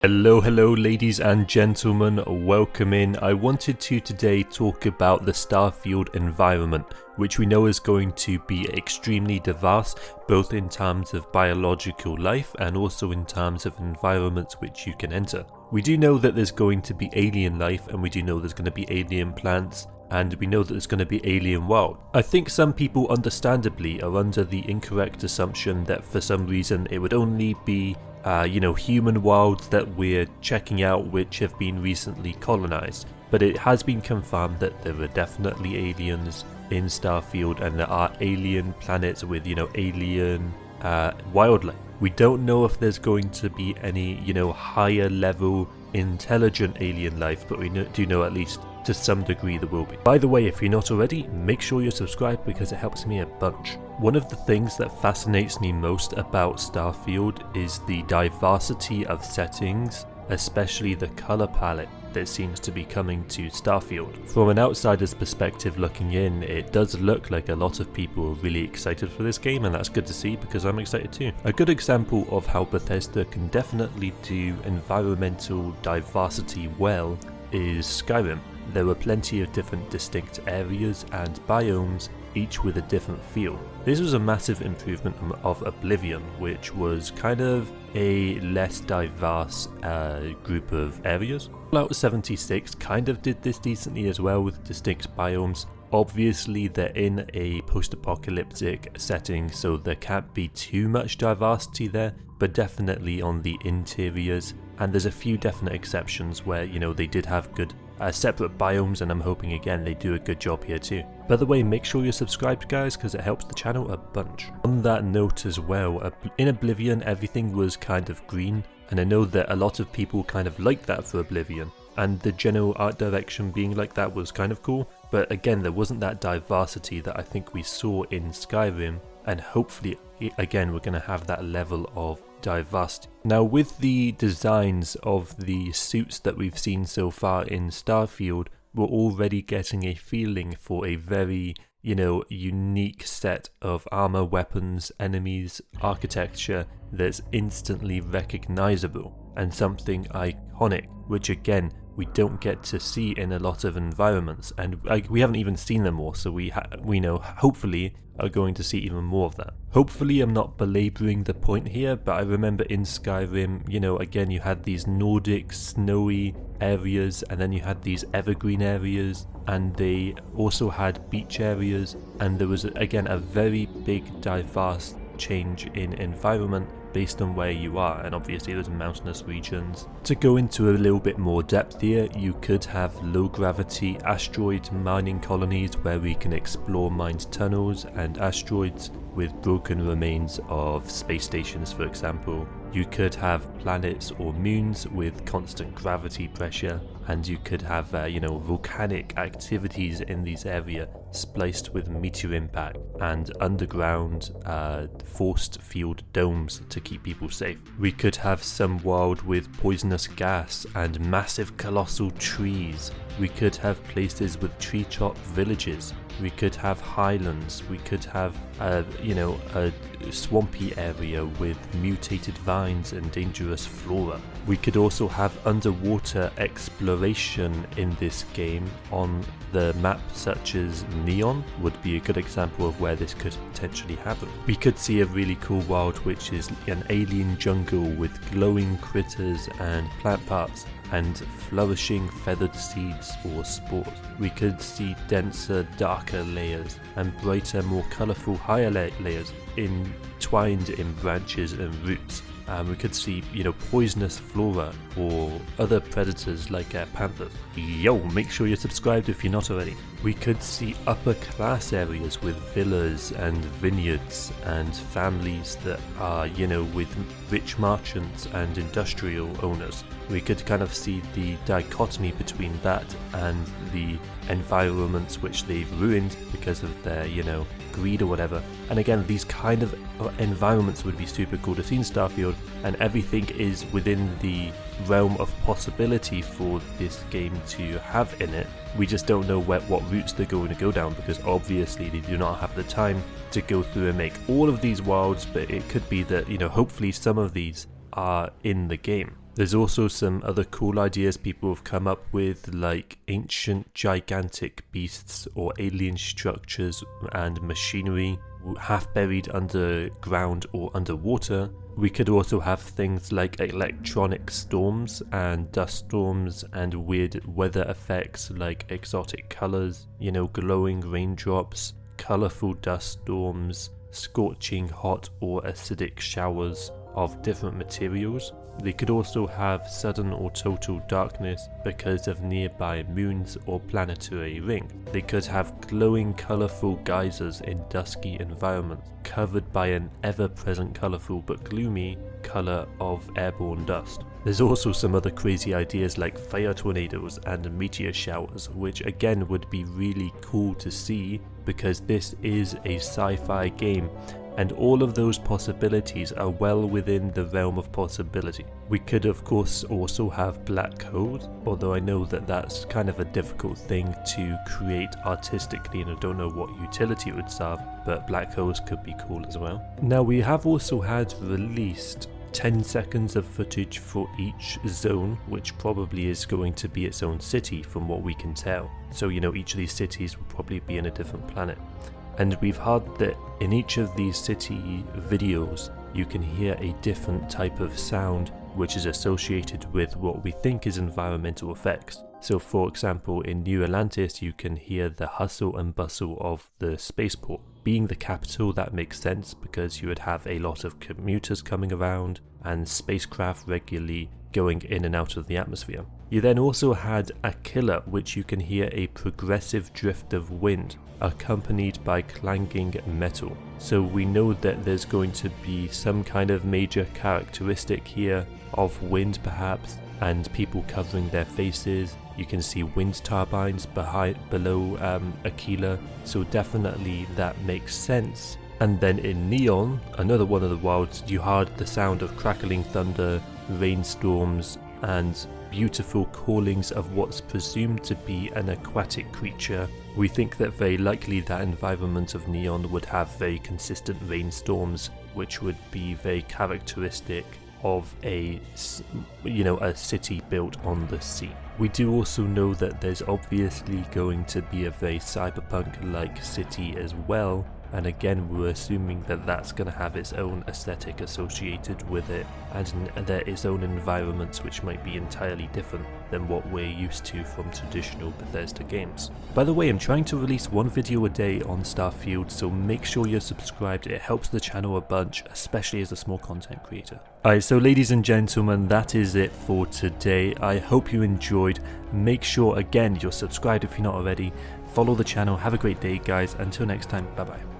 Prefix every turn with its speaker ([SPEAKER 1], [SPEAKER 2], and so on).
[SPEAKER 1] Hello ladies and gentlemen, welcome in. I wanted to today talk about the Starfield environment, which we know is going to be extremely diverse, both in terms of biological life and also in terms of environments which you can enter. We do know that there's going to be alien life, and we do know there's going to be alien plants, and we know that there's going to be alien world. I think some people understandably are under the incorrect assumption that for some reason it would only be human worlds that we're checking out which have been recently colonized. But it has been confirmed that there are definitely aliens in Starfield, and there are alien planets with, alien wildlife. We don't know if there's going to be any, higher level intelligent alien life, but we do know at least to some degree there will be. By the way, if you're not already, make sure you're subscribed because it helps me a bunch. One of the things that fascinates me most about Starfield is the diversity of settings, especially the color palette that seems to be coming to Starfield. From an outsider's perspective looking in, it does look like a lot of people are really excited for this game, and that's good to see because I'm excited too. A good example of how Bethesda can definitely do environmental diversity well is Skyrim. There were plenty of different distinct areas and biomes, each with a different feel. This was a massive improvement of Oblivion, which was kind of a less diverse group of areas. Fallout 76 kind of did this decently as well with distinct biomes. Obviously they're in a post-apocalyptic setting, so there can't be too much diversity there, but definitely on the interiors. And there's a few definite exceptions where, they did have good separate biomes, and I'm hoping again they do a good job here too. By the way, make sure you're subscribed guys, because it helps the channel a bunch. On that note as well, in Oblivion everything was kind of green, and I know that a lot of people kind of like that for Oblivion, and the general art direction being like that was kind of cool, but again there wasn't that diversity that I think we saw in Skyrim, and hopefully again we're going to have that level of diversity. Now with the designs of the suits that we've seen so far in Starfield, we're already getting a feeling for a very unique set of armor, weapons, enemies, architecture that's instantly recognizable and something iconic, which again we don't get to see in a lot of environments, and we haven't even seen them all, so we know hopefully are going to see even more of that. Hopefully I'm not belaboring the point here, but I remember in Skyrim, again you had these Nordic snowy areas, and then you had these evergreen areas, and they also had beach areas, and there was again a very big diverse change in environment based on where you are, and obviously there's mountainous regions. To go into a little bit more depth here, you could have low gravity asteroid mining colonies where we can explore mined tunnels and asteroids with broken remains of space stations, for example. You could have planets or moons with constant gravity pressure, and you could have volcanic activities in these areas spliced with meteor impact and underground forced field domes to keep people safe. We could have some world with poisonous gas and massive colossal trees. We could have places with treetop villages. We could have highlands. We could have a swampy area with mutated vines and dangerous flora. We could also have underwater exploration in this game on the map, such as Neon would be a good example of where this could potentially happen. We could see a really cool world which is an alien jungle with glowing critters and plant parts and flourishing feathered seeds or spores. We could see denser, darker layers and brighter, more colourful higher layers entwined in branches and roots. We could see, poisonous flora or other predators like panthers. Make sure you're subscribed if you're not already. We could see upper class areas with villas and vineyards and families that are, with rich merchants and industrial owners. We could kind of see the dichotomy between that and the environments which they've ruined because of their, greed or whatever. And again, these kind of environments would be super cool to see in Starfield, and everything is within the realm of possibility for this game to have in it. We just don't know what routes they're going to go down, because obviously they do not have the time to go through and make all of these worlds, but it could be that, hopefully some of these are in the game. There's also some other cool ideas people have come up with, like ancient gigantic beasts or alien structures and machinery half buried underground or underwater. We could also have things like electronic storms and dust storms and weird weather effects like exotic colors, glowing raindrops, colorful dust storms, scorching hot or acidic showers of different materials. They could also have sudden or total darkness because of nearby moons or planetary rings. They could have glowing colourful geysers in dusky environments, covered by an ever-present colourful but gloomy colour of airborne dust. There's also some other crazy ideas like fire tornadoes and meteor showers, which again would be really cool to see because this is a sci-fi game, and all of those possibilities are well within the realm of possibility. We could of course also have black holes, although I know that that's kind of a difficult thing to create artistically and I don't know what utility it would serve, but black holes could be cool as well. Now we have also had released 10 seconds of footage for each zone, which probably is going to be its own city from what we can tell. So each of these cities will probably be in a different planet. And we've heard that in each of these city videos you can hear a different type of sound which is associated with what we think is environmental effects. So for example, in New Atlantis you can hear the hustle and bustle of the spaceport. Being the capital, that makes sense because you would have a lot of commuters coming around and spacecraft regularly going in and out of the atmosphere. You then also had Aquila, which you can hear a progressive drift of wind accompanied by clanging metal. So we know that there's going to be some kind of major characteristic here of wind perhaps, and people covering their faces. You can see wind turbines below Aquila, so definitely that makes sense. And then in Neon, another one of the worlds, you heard the sound of crackling thunder, rainstorms, and beautiful callings of what's presumed to be an aquatic creature. We think that very likely that environment of Neon would have very consistent rainstorms, which would be very characteristic of a city built on the sea. We do also know that there's obviously going to be a very cyberpunk-like city as well, and again we're assuming that that's going to have its own aesthetic associated with it, and there is own environments which might be entirely different than what we're used to from traditional Bethesda games. By the way, I'm trying to release one video a day on Starfield, so make sure you're subscribed. It helps the channel a bunch, especially as a small content creator. Alright, so ladies and gentlemen, that is it for today. I hope you enjoyed. Make sure again you're subscribed if you're not already. Follow the channel. Have a great day guys. Until next time, bye bye.